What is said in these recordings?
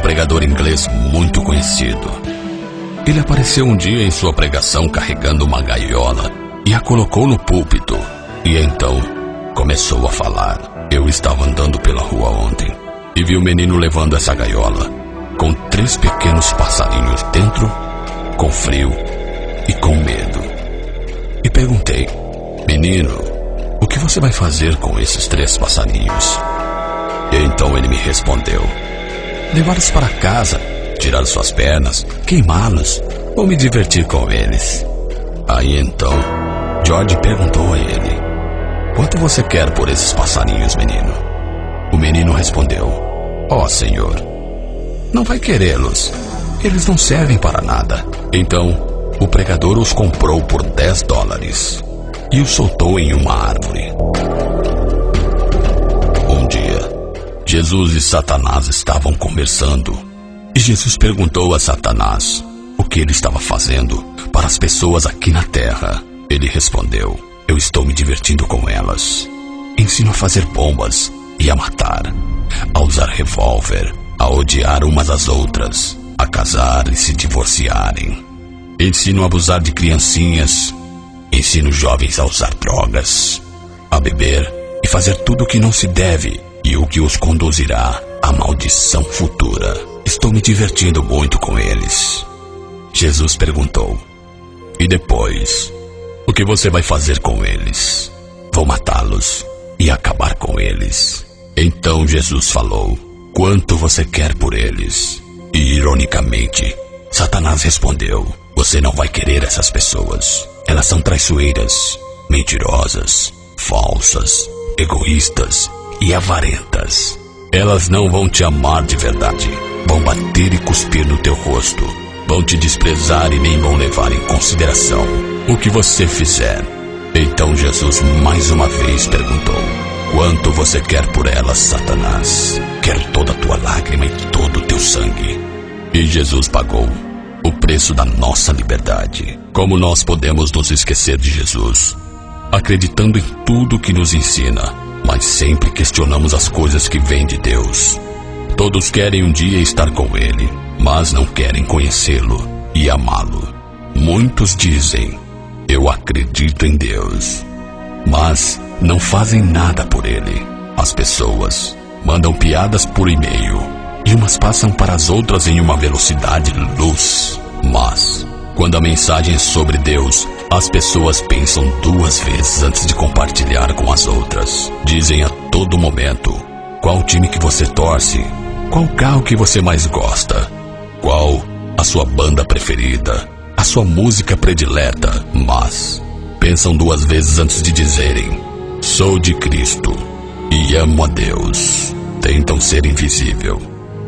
pregador inglês muito conhecido. Ele apareceu um dia em sua pregação carregando uma gaiola e a colocou no púlpito. E então começou a falar. Eu estava andando pela rua ontem e vi o menino levando essa gaiola com 3 pequenos passarinhos dentro, com frio e com medo. E perguntei: menino, o que você vai fazer com esses 3 passarinhos? E então ele me respondeu: levá-los para casa, tirar suas pernas, queimá-los ou me divertir com eles. Aí então George perguntou a ele: quanto você quer por esses passarinhos, menino? O menino respondeu: ó, senhor, não vai querê-los, eles não servem para nada. Então o pregador os comprou por $10 e os soltou em uma árvore. Um dia Jesus e Satanás estavam conversando, e Jesus perguntou a Satanás o que ele estava fazendo para as pessoas aqui na terra. Ele respondeu: eu estou me divertindo com elas. Ensino a fazer bombas e a matar, a usar revólver, a odiar umas às outras, a casar e se divorciarem. Ensino a abusar de criancinhas. Ensino jovens a usar drogas, a beber e fazer tudo o que não se deve e o que os conduzirá à maldição futura. Estou me divertindo muito com eles. Jesus perguntou: e depois? O que você vai fazer com eles? Vou matá-los e acabar com eles. Então Jesus falou: quanto você quer por eles? E ironicamente, Satanás respondeu: você não vai querer essas pessoas. Elas são traiçoeiras, mentirosas, falsas, egoístas e avarentas. Elas não vão te amar de verdade. Vão bater e cuspir no teu rosto. Vão te desprezar e nem vão levar em consideração o que você fizer. Então Jesus mais uma vez perguntou: quanto você quer por elas, Satanás? Quero toda a tua lágrima e todo o teu sangue. E Jesus pagou o preço da nossa liberdade. Como nós podemos nos esquecer de Jesus, acreditando em tudo que nos ensina, mas sempre questionamos as coisas que vêm de Deus? Todos querem um dia estar com Ele, mas não querem conhecê-lo e amá-lo. Muitos dizem: eu acredito em Deus, mas não fazem nada por Ele. As pessoas mandam piadas por e-mail e umas passam para as outras em uma velocidade luz. Mas quando a mensagem é sobre Deus, as pessoas pensam 2 vezes antes de compartilhar com as outras. Dizem a todo momento qual time que você torce, qual carro que você mais gosta, qual a sua banda preferida, a sua música predileta. Mas pensam 2 vezes antes de dizerem: sou de Cristo e amo a Deus. Tentam ser invisível.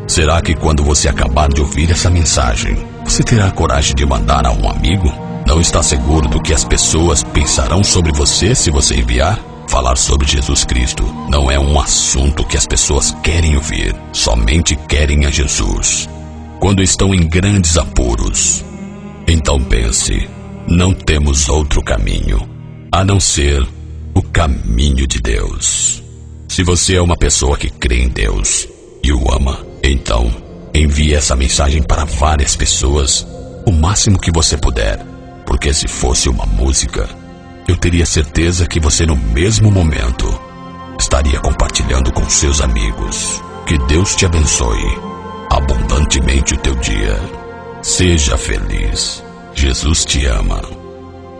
Será que quando você acabar de ouvir essa mensagem, você terá coragem de mandar a um amigo? Não está seguro do que as pessoas pensarão sobre você se você enviar? Falar sobre Jesus Cristo não é um assunto que as pessoas querem ouvir. Somente querem a Jesus quando estão em grandes apuros. Então pense: não temos outro caminho a não ser o caminho de Deus. Se você é uma pessoa que crê em Deus e o ama, então envie essa mensagem para várias pessoas o máximo que você puder, porque se fosse uma música, eu teria certeza que você no mesmo momento estaria compartilhando com seus amigos. Que Deus te abençoe abundantemente o teu dia. Seja feliz. Jesus te ama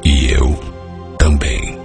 e eu também.